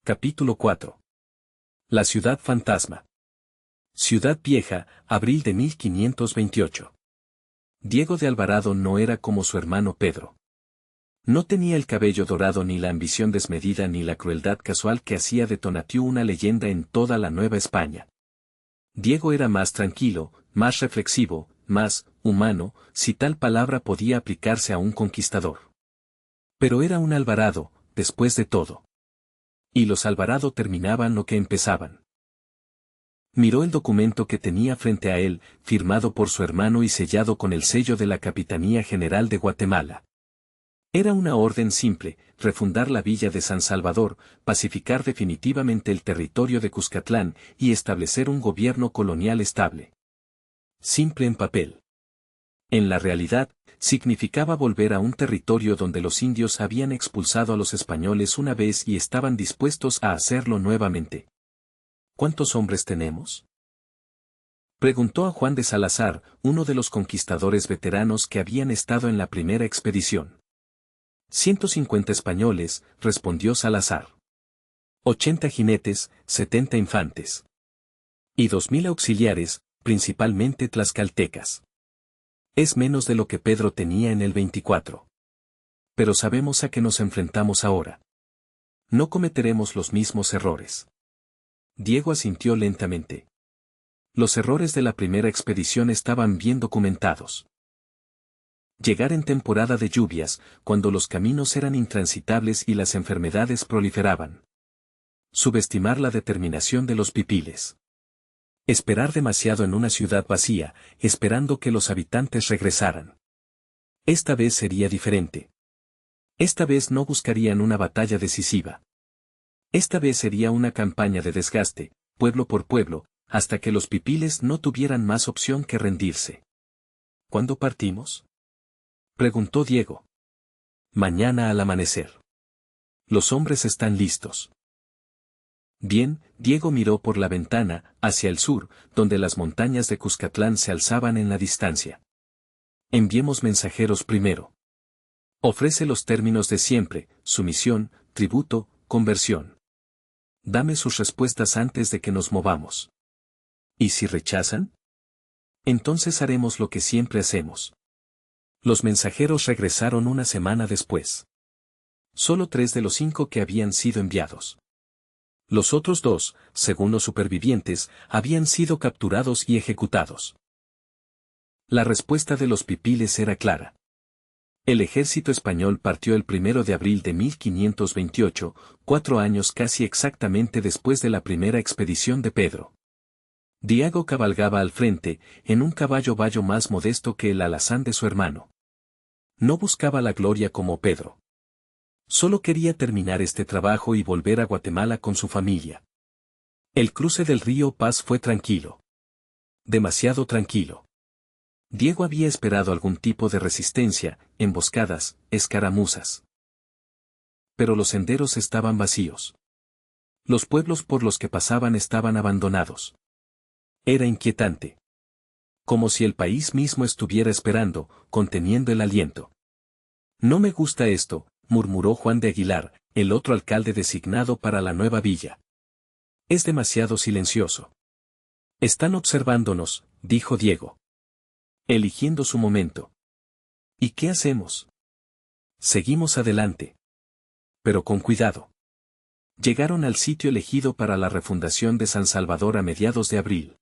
Capítulo 4. La ciudad fantasma. Ciudad Vieja, abril de 1528. Diego de Alvarado no era como su hermano Pedro. No tenía el cabello dorado ni la ambición desmedida ni la crueldad casual que hacía de Tonatiuh una leyenda en toda la Nueva España. Diego era más tranquilo, más reflexivo, más humano, si tal palabra podía aplicarse a un conquistador. Pero era un Alvarado, después de todo. Y los Alvarado terminaban lo que empezaban. Miró el documento que tenía frente a él, firmado por su hermano y sellado con el sello de la Capitanía General de Guatemala. Era una orden simple: refundar la villa de San Salvador, pacificar definitivamente el territorio de Cuscatlán y establecer un gobierno colonial estable. Simple en papel. En la realidad, significaba volver a un territorio donde los indios habían expulsado a los españoles una vez y estaban dispuestos a hacerlo nuevamente. ¿Cuántos hombres tenemos?, preguntó a Juan de Salazar, uno de los conquistadores veteranos que habían estado en la primera expedición. 150 españoles, respondió Salazar. 80 jinetes, 70 infantes. Y 2000 auxiliares, principalmente tlaxcaltecas. Es menos de lo que Pedro tenía en el 24. Pero sabemos a qué nos enfrentamos ahora. No cometeremos los mismos errores. Diego asintió lentamente. Los errores de la primera expedición estaban bien documentados. Llegar en temporada de lluvias, cuando los caminos eran intransitables y las enfermedades proliferaban. Subestimar la determinación de los pipiles. Esperar demasiado en una ciudad vacía, esperando que los habitantes regresaran. Esta vez sería diferente. Esta vez no buscarían una batalla decisiva. Esta vez sería una campaña de desgaste, pueblo por pueblo, hasta que los pipiles no tuvieran más opción que rendirse. ¿Cuándo partimos?, preguntó Diego. Mañana al amanecer. Los hombres están listos. Bien, Diego miró por la ventana, hacia el sur, donde las montañas de Cuscatlán se alzaban en la distancia. Enviemos mensajeros primero. Ofrece los términos de siempre: sumisión, tributo, conversión. Dame sus respuestas antes de que nos movamos. ¿Y si rechazan? Entonces haremos lo que siempre hacemos. Los mensajeros regresaron una semana después. Solo 3 de los 5 que habían sido enviados. Los otros 2, según los supervivientes, habían sido capturados y ejecutados. La respuesta de los pipiles era clara. El ejército español partió el 1 de abril de 1528, 4 años casi exactamente después de la primera expedición de Pedro. Diego cabalgaba al frente, en un caballo bayo más modesto que el alazán de su hermano. No buscaba la gloria como Pedro. Solo quería terminar este trabajo y volver a Guatemala con su familia. El cruce del río Paz fue tranquilo. Demasiado tranquilo. Diego había esperado algún tipo de resistencia, emboscadas, escaramuzas. Pero los senderos estaban vacíos. Los pueblos por los que pasaban estaban abandonados. Era inquietante. Como si el país mismo estuviera esperando, conteniendo el aliento. No me gusta esto, murmuró Juan de Aguilar, el otro alcalde designado para la nueva villa. Es demasiado silencioso. Están observándonos, dijo Diego. Eligiendo su momento. ¿Y qué hacemos? Seguimos adelante. Pero con cuidado. Llegaron al sitio elegido para la refundación de San Salvador a mediados de abril.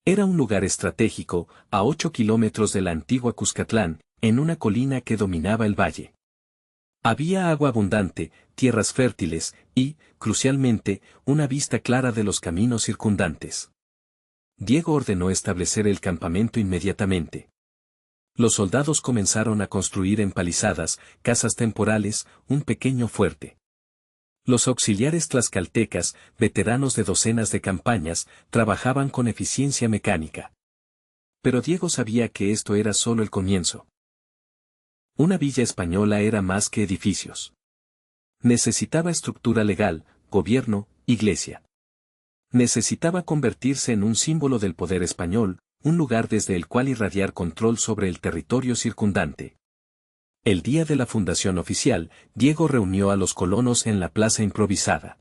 Era un lugar estratégico, a 8 kilómetros de la antigua Cuscatlán, en una colina que dominaba el valle. Había agua abundante, tierras fértiles y, crucialmente, una vista clara de los caminos circundantes. Diego ordenó establecer el campamento inmediatamente. Los soldados comenzaron a construir empalizadas, casas temporales, un pequeño fuerte. Los auxiliares tlaxcaltecas, veteranos de docenas de campañas, trabajaban con eficiencia mecánica. Pero Diego sabía que esto era solo el comienzo. Una villa española era más que edificios. Necesitaba estructura legal, gobierno, iglesia. Necesitaba convertirse en un símbolo del poder español, un lugar desde el cual irradiar control sobre el territorio circundante. El día de la fundación oficial, Diego reunió a los colonos en la plaza improvisada.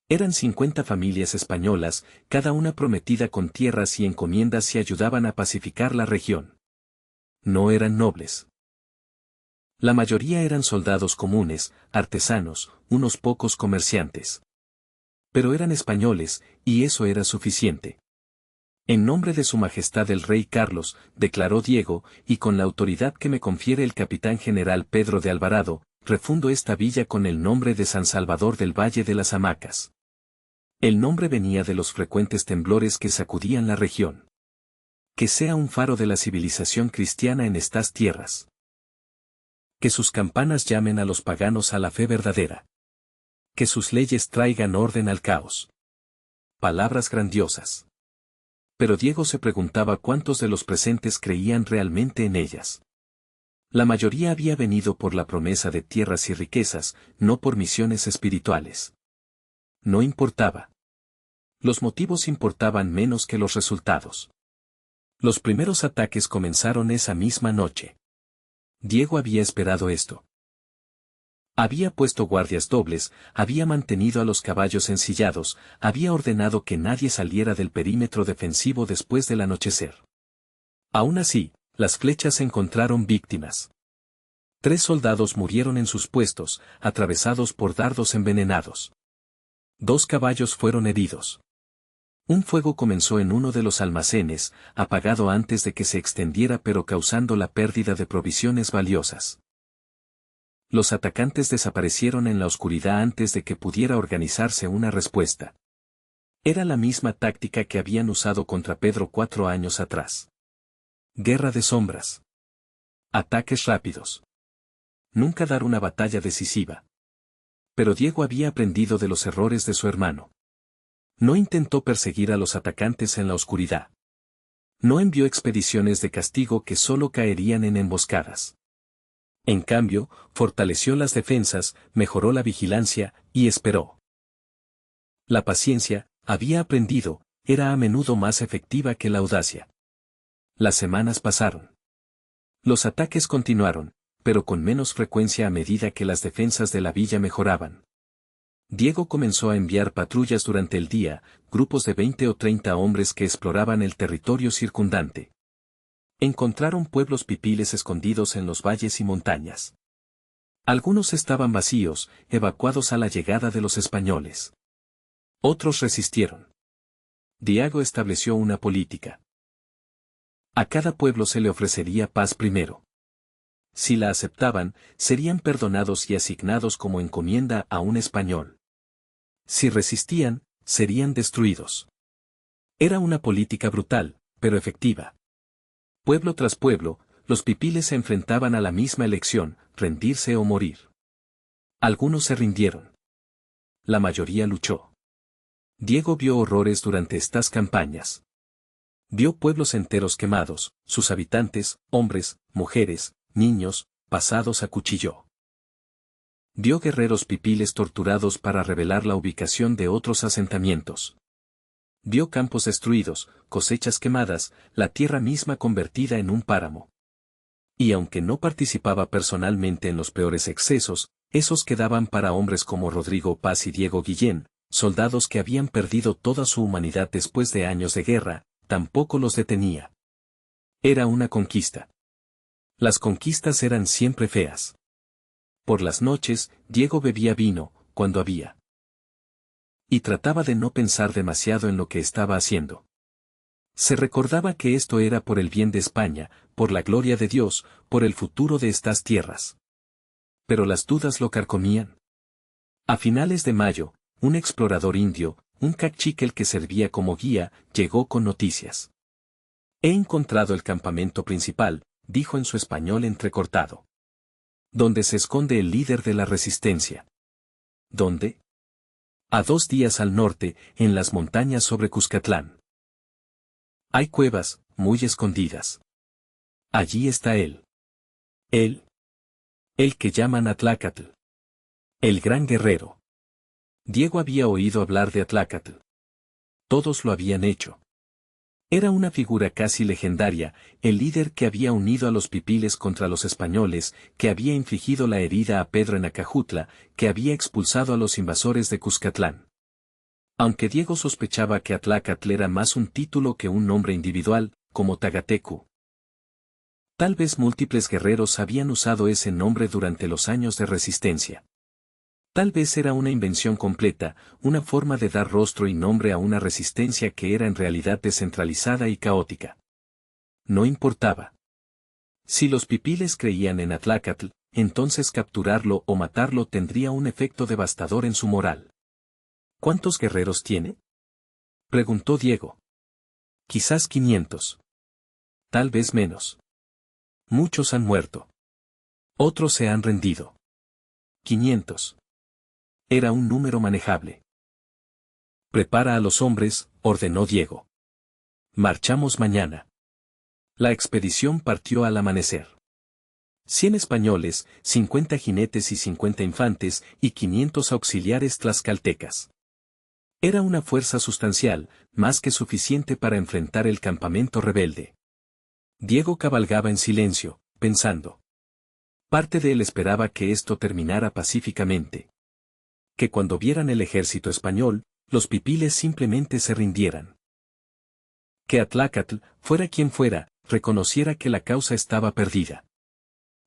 Eran 50 familias españolas, cada una prometida con tierras y encomiendas y ayudaban a pacificar la región. No eran nobles. La mayoría eran soldados comunes, artesanos, unos pocos comerciantes. Pero eran españoles, y eso era suficiente. En nombre de Su Majestad el Rey Carlos, declaró Diego, y con la autoridad que me confiere el capitán general Pedro de Alvarado, refundo esta villa con el nombre de San Salvador del Valle de las Hamacas. El nombre venía de los frecuentes temblores que sacudían la región. Que sea un faro de la civilización cristiana en estas tierras. Que sus campanas llamen a los paganos a la fe verdadera. Que sus leyes traigan orden al caos. Palabras grandiosas. Pero Diego se preguntaba cuántos de los presentes creían realmente en ellas. La mayoría había venido por la promesa de tierras y riquezas, no por misiones espirituales. No importaba. Los motivos importaban menos que los resultados. Los primeros ataques comenzaron esa misma noche. Diego había esperado esto. Había puesto guardias dobles, había mantenido a los caballos ensillados, había ordenado que nadie saliera del perímetro defensivo después del anochecer. Aún así, las flechas encontraron víctimas. 3 soldados murieron en sus puestos, atravesados por dardos envenenados. 2 caballos fueron heridos. Un fuego comenzó en uno de los almacenes, apagado antes de que se extendiera pero causando la pérdida de provisiones valiosas. Los atacantes desaparecieron en la oscuridad antes de que pudiera organizarse una respuesta. Era la misma táctica que habían usado contra Pedro 4 años atrás. Guerra de sombras. Ataques rápidos. Nunca dar una batalla decisiva. Pero Diego había aprendido de los errores de su hermano. No intentó perseguir a los atacantes en la oscuridad. No envió expediciones de castigo que solo caerían en emboscadas. En cambio, fortaleció las defensas, mejoró la vigilancia, y esperó. La paciencia, había aprendido, era a menudo más efectiva que la audacia. Las semanas pasaron. Los ataques continuaron, pero con menos frecuencia a medida que las defensas de la villa mejoraban. Diego comenzó a enviar patrullas durante el día, grupos de 20 o 30 hombres que exploraban el territorio circundante. Encontraron pueblos pipiles escondidos en los valles y montañas. Algunos estaban vacíos, evacuados a la llegada de los españoles. Otros resistieron. Diego estableció una política. A cada pueblo se le ofrecería paz primero. Si la aceptaban, serían perdonados y asignados como encomienda a un español. Si resistían, serían destruidos. Era una política brutal, pero efectiva. Pueblo tras pueblo, los pipiles se enfrentaban a la misma elección, rendirse o morir. Algunos se rindieron. La mayoría luchó. Diego vio horrores durante estas campañas. Vio pueblos enteros quemados, sus habitantes, hombres, mujeres, niños, pasados a cuchillo. Vio guerreros pipiles torturados para revelar la ubicación de otros asentamientos. Vio campos destruidos, cosechas quemadas, la tierra misma convertida en un páramo. Y aunque no participaba personalmente en los peores excesos, esos quedaban para hombres como Rodrigo Paz y Diego Guillén, soldados que habían perdido toda su humanidad después de años de guerra, tampoco los detenía. Era una conquista. Las conquistas eran siempre feas. Por las noches, Diego bebía vino, cuando había. Y trataba de no pensar demasiado en lo que estaba haciendo. Se recordaba que esto era por el bien de España, por la gloria de Dios, por el futuro de estas tierras. Pero las dudas lo carcomían. A finales de mayo, un explorador indio, un cacique que servía como guía, llegó con noticias. He encontrado el campamento principal, dijo en su español entrecortado. Donde se esconde el líder de la resistencia. ¿Dónde? A 2 días al norte, en las montañas sobre Cuscatlán. Hay cuevas, muy escondidas. Allí está él. Él. El que llaman Atlácatl. El gran guerrero. Diego había oído hablar de Atlácatl. Todos lo habían hecho. Era una figura casi legendaria, el líder que había unido a los pipiles contra los españoles, que había infligido la herida a Pedro en Acajutla, que había expulsado a los invasores de Cuscatlán. Aunque Diego sospechaba que Atlácatl era más un título que un nombre individual, como Tagatecu. Tal vez múltiples guerreros habían usado ese nombre durante los años de resistencia. Tal vez era una invención completa, una forma de dar rostro y nombre a una resistencia que era en realidad descentralizada y caótica. No importaba. Si los pipiles creían en Atlácatl, entonces capturarlo o matarlo tendría un efecto devastador en su moral. ¿Cuántos guerreros tiene?, preguntó Diego. Quizás 500. Tal vez menos. Muchos han muerto. Otros se han rendido. 500. Era un número manejable. Prepara a los hombres, ordenó Diego. Marchamos mañana. La expedición partió al amanecer. 100 españoles, 50 jinetes y 50 infantes, y 500 auxiliares tlaxcaltecas. Era una fuerza sustancial, más que suficiente para enfrentar el campamento rebelde. Diego cabalgaba en silencio, pensando. Parte de él esperaba que esto terminara pacíficamente. Que cuando vieran el ejército español, los pipiles simplemente se rindieran. Que Atlácatl, fuera quien fuera, reconociera que la causa estaba perdida.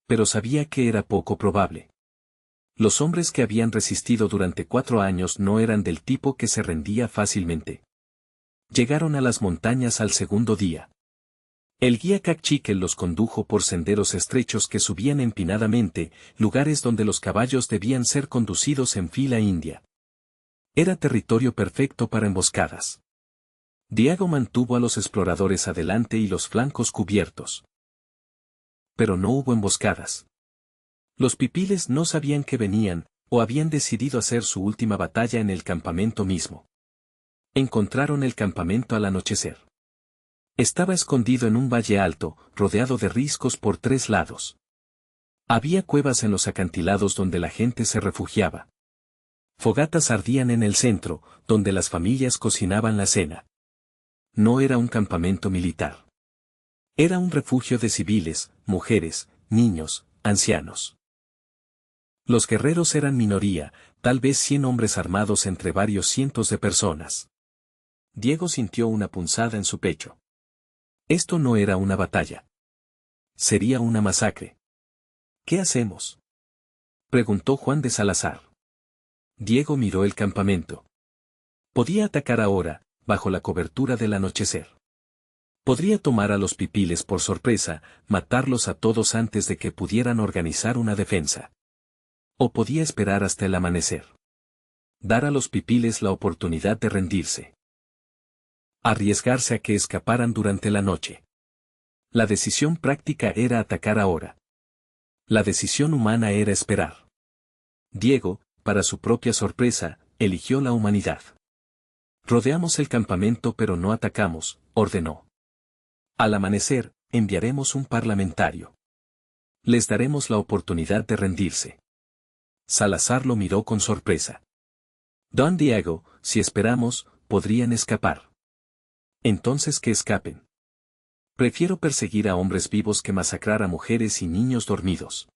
Pero sabía que era poco probable. Los hombres que habían resistido durante 4 años no eran del tipo que se rendía fácilmente. Llegaron a las montañas al segundo día. El guía Cacique los condujo por senderos estrechos que subían empinadamente, lugares donde los caballos debían ser conducidos en fila india. Era territorio perfecto para emboscadas. Diego mantuvo a los exploradores adelante y los flancos cubiertos. Pero no hubo emboscadas. Los pipiles no sabían que venían, o habían decidido hacer su última batalla en el campamento mismo. Encontraron el campamento al anochecer. Estaba escondido en un valle alto, rodeado de riscos por 3 lados. Había cuevas en los acantilados donde la gente se refugiaba. Fogatas ardían en el centro, donde las familias cocinaban la cena. No era un campamento militar. Era un refugio de civiles, mujeres, niños, ancianos. Los guerreros eran minoría, tal vez 100 hombres armados entre varios cientos de personas. Diego sintió una punzada en su pecho. Esto no era una batalla. Sería una masacre. ¿Qué hacemos?, preguntó Juan de Salazar. Diego miró el campamento. Podía atacar ahora, bajo la cobertura del anochecer. Podría tomar a los pipiles por sorpresa, matarlos a todos antes de que pudieran organizar una defensa. O podía esperar hasta el amanecer. Dar a los pipiles la oportunidad de rendirse. Arriesgarse a que escaparan durante la noche. La decisión práctica era atacar ahora. La decisión humana era esperar. Diego, para su propia sorpresa, eligió la humanidad. Rodeamos el campamento pero no atacamos, ordenó. Al amanecer, enviaremos un parlamentario. Les daremos la oportunidad de rendirse. Salazar lo miró con sorpresa. Don Diego, si esperamos, podrían escapar. Entonces que escapen. Prefiero perseguir a hombres vivos que masacrar a mujeres y niños dormidos.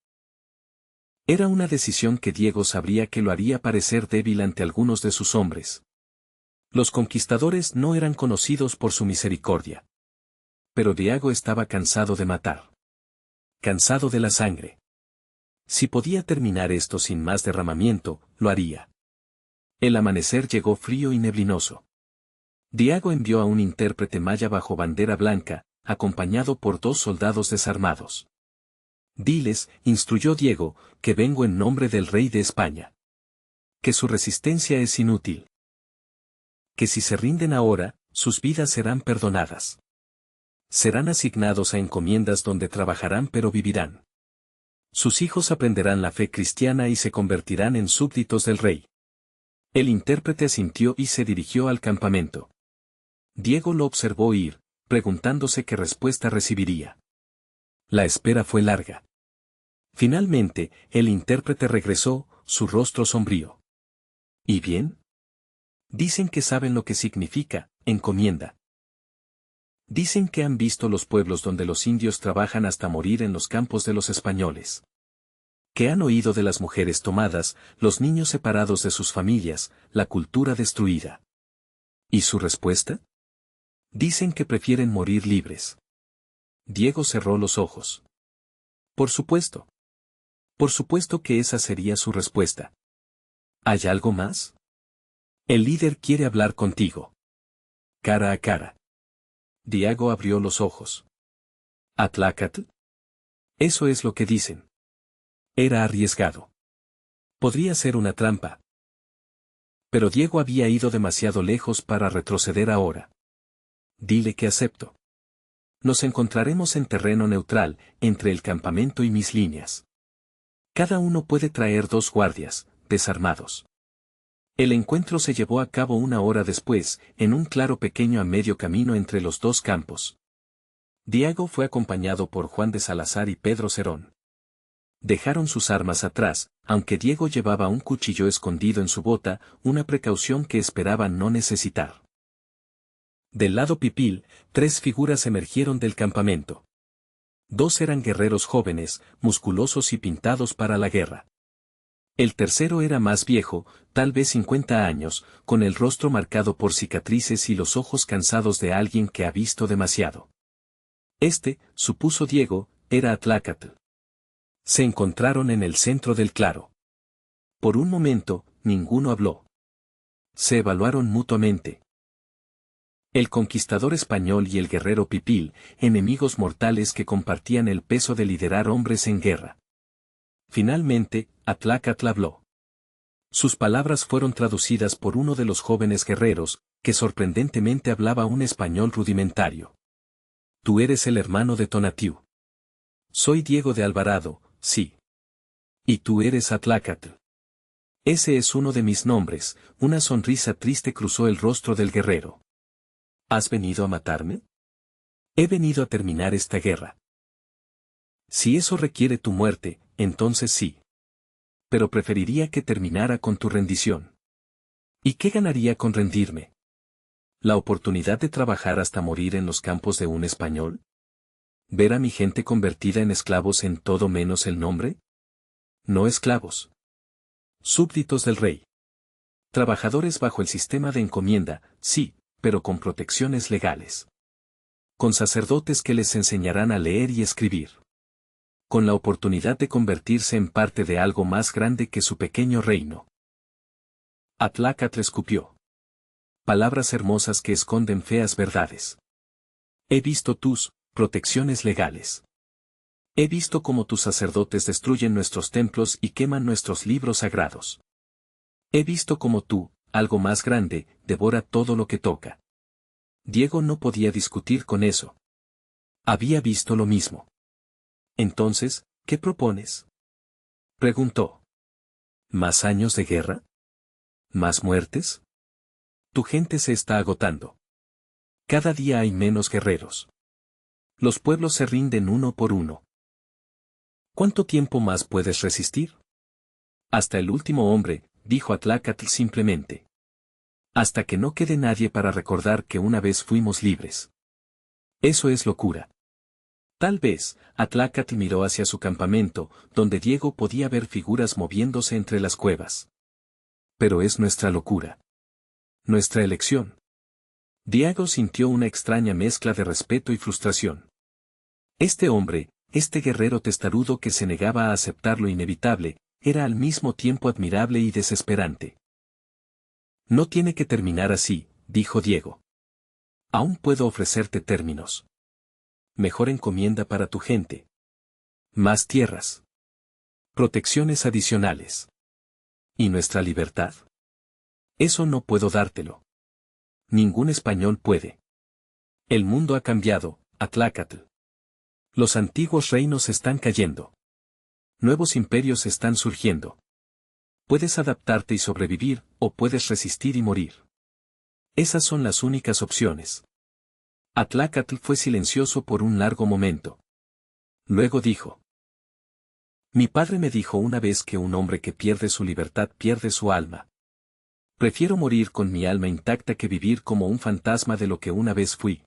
Era una decisión que Diego sabría que lo haría parecer débil ante algunos de sus hombres. Los conquistadores no eran conocidos por su misericordia. Pero Diego estaba cansado de matar. Cansado de la sangre. Si podía terminar esto sin más derramamiento, lo haría. El amanecer llegó frío y neblinoso. Diego envió a un intérprete maya bajo bandera blanca, acompañado por 2 soldados desarmados. Diles, instruyó Diego, que vengo en nombre del rey de España. Que su resistencia es inútil. Que si se rinden ahora, sus vidas serán perdonadas. Serán asignados a encomiendas donde trabajarán pero vivirán. Sus hijos aprenderán la fe cristiana y se convertirán en súbditos del rey. El intérprete asintió y se dirigió al campamento. Diego lo observó ir, preguntándose qué respuesta recibiría. La espera fue larga. Finalmente, el intérprete regresó, su rostro sombrío. ¿Y bien? Dicen que saben lo que significa, encomienda. Dicen que han visto los pueblos donde los indios trabajan hasta morir en los campos de los españoles. Que han oído de las mujeres tomadas, los niños separados de sus familias, la cultura destruida. ¿Y su respuesta? Dicen que prefieren morir libres. Diego cerró los ojos. Por supuesto. Por supuesto que esa sería su respuesta. ¿Hay algo más? El líder quiere hablar contigo. Cara a cara. Diego abrió los ojos. ¿Atlacatl? Eso es lo que dicen. Era arriesgado. Podría ser una trampa. Pero Diego había ido demasiado lejos para retroceder ahora. Dile que acepto. Nos encontraremos en terreno neutral, entre el campamento y mis líneas. Cada uno puede traer 2 guardias, desarmados. El encuentro se llevó a cabo 1 hora después, en un claro pequeño a medio camino entre los 2 campos. Diego fue acompañado por Juan de Salazar y Pedro Cerón. Dejaron sus armas atrás, aunque Diego llevaba un cuchillo escondido en su bota, una precaución que esperaban no necesitar. Del lado Pipil, 3 figuras emergieron del campamento. 2 eran guerreros jóvenes, musculosos y pintados para la guerra. El tercero era más viejo, tal vez 50 años, con el rostro marcado por cicatrices y los ojos cansados de alguien que ha visto demasiado. Este, supuso Diego, era Atlacatl. Se encontraron en el centro del claro. Por un momento, ninguno habló. Se evaluaron mutuamente. El conquistador español y el guerrero Pipil, enemigos mortales que compartían el peso de liderar hombres en guerra. Finalmente, Atlacatl habló. Sus palabras fueron traducidas por uno de los jóvenes guerreros, que sorprendentemente hablaba un español rudimentario. Tú eres el hermano de Tonatiuh. Soy Diego de Alvarado, sí. Y tú eres Atlacatl. Ese es uno de mis nombres. Una sonrisa triste cruzó el rostro del guerrero. ¿Has venido a matarme? He venido a terminar esta guerra. Si eso requiere tu muerte, entonces sí. Pero preferiría que terminara con tu rendición. ¿Y qué ganaría con rendirme? ¿La oportunidad de trabajar hasta morir en los campos de un español? ¿Ver a mi gente convertida en esclavos en todo menos el nombre? No esclavos. Súbditos del rey. Trabajadores bajo el sistema de encomienda, sí, pero con protecciones legales. Con sacerdotes que les enseñarán a leer y escribir. Con la oportunidad de convertirse en parte de algo más grande que su pequeño reino. Atlacatl escupió. Palabras hermosas que esconden feas verdades. He visto tus protecciones legales. He visto cómo tus sacerdotes destruyen nuestros templos y queman nuestros libros sagrados. He visto cómo tú, algo más grande, devora todo lo que toca. Diego no podía discutir con eso. Había visto lo mismo. Entonces, ¿qué propones? Preguntó. ¿Más años de guerra? ¿Más muertes? Tu gente se está agotando. Cada día hay menos guerreros. Los pueblos se rinden uno por uno. ¿Cuánto tiempo más puedes resistir? Hasta el último hombre, dijo Atlacatl simplemente. Hasta que no quede nadie para recordar que una vez fuimos libres. Eso es locura. Tal vez, Atlacatl miró hacia su campamento, donde Diego podía ver figuras moviéndose entre las cuevas. Pero es nuestra locura. Nuestra elección. Diego sintió una extraña mezcla de respeto y frustración. Este hombre, este guerrero testarudo que se negaba a aceptar lo inevitable, era al mismo tiempo admirable y desesperante. No tiene que terminar así, dijo Diego. Aún puedo ofrecerte términos. Mejor encomienda para tu gente. Más tierras. Protecciones adicionales. ¿Y nuestra libertad? Eso no puedo dártelo. Ningún español puede. El mundo ha cambiado, Atlacatl. Los antiguos reinos están cayendo. Nuevos imperios están surgiendo. Puedes adaptarte y sobrevivir, o puedes resistir y morir. Esas son las únicas opciones. Atlacatl fue silencioso por un largo momento. Luego dijo. Mi padre me dijo una vez que un hombre que pierde su libertad pierde su alma. Prefiero morir con mi alma intacta que vivir como un fantasma de lo que una vez fui.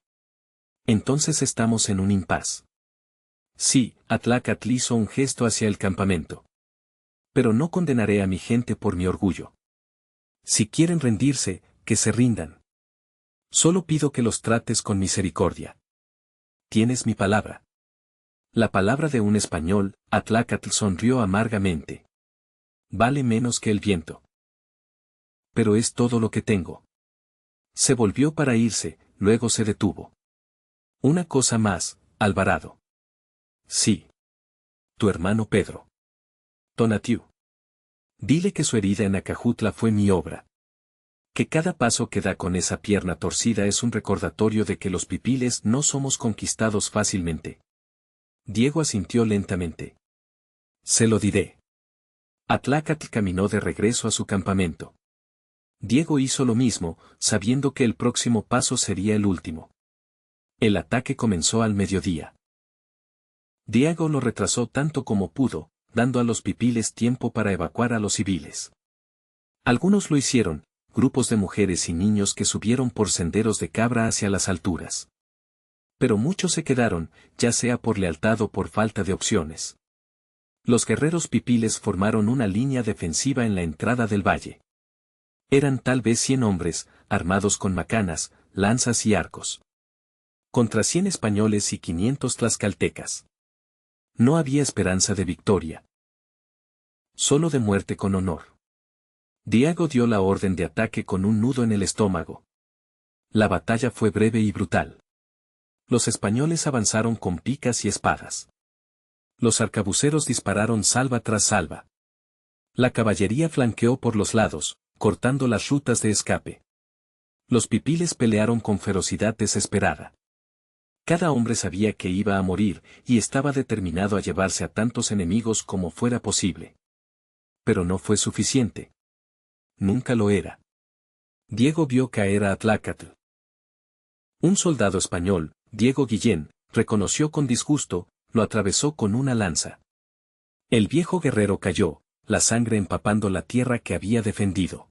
Entonces estamos en un impas. Sí, Atlácatl hizo un gesto hacia el campamento. Pero no condenaré a mi gente por mi orgullo. Si quieren rendirse, que se rindan. Solo pido que los trates con misericordia. Tienes mi palabra. La palabra de un español, Atlácatl sonrió amargamente. Vale menos que el viento. Pero es todo lo que tengo. Se volvió para irse, luego se detuvo. Una cosa más, Alvarado. Sí. Tu hermano Pedro. Tonatiuh. Dile que su herida en Acajutla fue mi obra. Que cada paso que da con esa pierna torcida es un recordatorio de que los pipiles no somos conquistados fácilmente. Diego asintió lentamente. Se lo diré. Atlácatl caminó de regreso a su campamento. Diego hizo lo mismo, sabiendo que el próximo paso sería el último. El ataque comenzó al mediodía. Diego lo retrasó tanto como pudo, dando a los pipiles tiempo para evacuar a los civiles. Algunos lo hicieron, grupos de mujeres y niños que subieron por senderos de cabra hacia las alturas. Pero muchos se quedaron, ya sea por lealtad o por falta de opciones. Los guerreros pipiles formaron una línea defensiva en la entrada del valle. Eran tal vez 100 hombres, armados con macanas, lanzas y arcos. Contra 100 españoles y 500 tlaxcaltecas. No había esperanza de victoria. Solo de muerte con honor. Diego dio la orden de ataque con un nudo en el estómago. La batalla fue breve y brutal. Los españoles avanzaron con picas y espadas. Los arcabuceros dispararon salva tras salva. La caballería flanqueó por los lados, cortando las rutas de escape. Los pipiles pelearon con ferocidad desesperada. Cada hombre sabía que iba a morir, y estaba determinado a llevarse a tantos enemigos como fuera posible. Pero no fue suficiente. Nunca lo era. Diego vio caer a Atlácatl. Un soldado español, Diego Guillén, reconoció con disgusto, lo atravesó con una lanza. El viejo guerrero cayó, la sangre empapando la tierra que había defendido.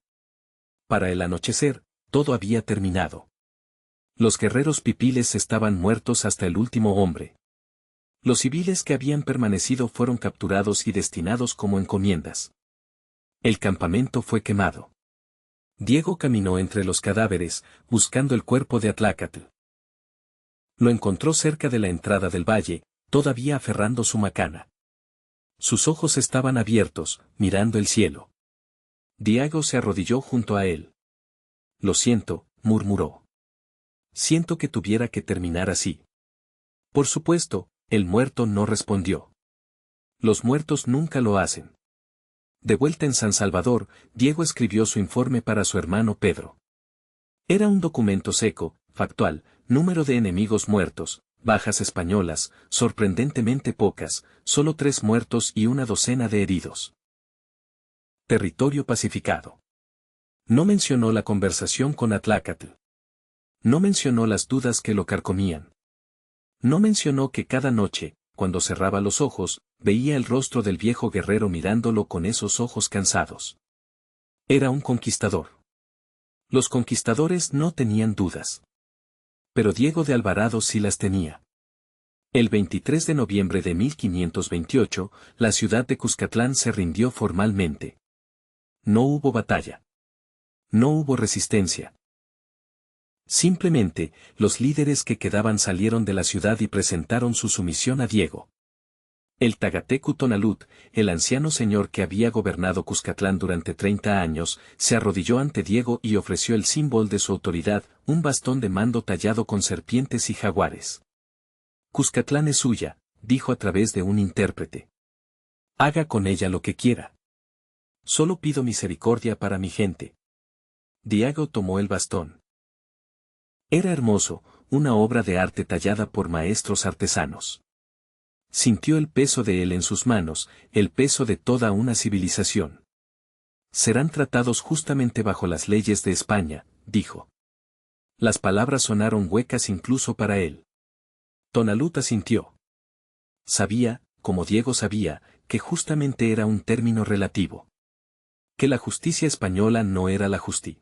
Para el anochecer, todo había terminado. Los guerreros pipiles estaban muertos hasta el último hombre. Los civiles que habían permanecido fueron capturados y destinados como encomiendas. El campamento fue quemado. Diego caminó entre los cadáveres, buscando el cuerpo de Atlácatl. Lo encontró cerca de la entrada del valle, todavía aferrando su macana. Sus ojos estaban abiertos, mirando el cielo. Diego se arrodilló junto a él. Lo siento, murmuró. Siento que tuviera que terminar así. Por supuesto, el muerto no respondió. Los muertos nunca lo hacen. De vuelta en San Salvador, Diego escribió su informe para su hermano Pedro. Era un documento seco, factual, número de enemigos muertos, bajas españolas, sorprendentemente pocas, solo 3 muertos y una docena de heridos. Territorio pacificado. No mencionó la conversación con Atlácatl. No mencionó las dudas que lo carcomían. No mencionó que cada noche, cuando cerraba los ojos, veía el rostro del viejo guerrero mirándolo con esos ojos cansados. Era un conquistador. Los conquistadores no tenían dudas. Pero Diego de Alvarado sí las tenía. El 23 de noviembre de 1528, la ciudad de Cuscatlán se rindió formalmente. No hubo batalla. No hubo resistencia. Simplemente, los líderes que quedaban salieron de la ciudad y presentaron su sumisión a Diego. El Tagatecu Tonalut, el anciano señor que había gobernado Cuscatlán durante 30 años, se arrodilló ante Diego y ofreció el símbolo de su autoridad, un bastón de mando tallado con serpientes y jaguares. Cuscatlán es suya, dijo a través de un intérprete. Haga con ella lo que quiera. Solo pido misericordia para mi gente. Diego tomó el bastón. Era hermoso, una obra de arte tallada por maestros artesanos. Sintió el peso de él en sus manos, el peso de toda una civilización. Serán tratados justamente bajo las leyes de España, dijo. Las palabras sonaron huecas incluso para él. Tonalut asintió. Sabía, como Diego sabía, que justamente era un término relativo. Que la justicia española no era la justicia.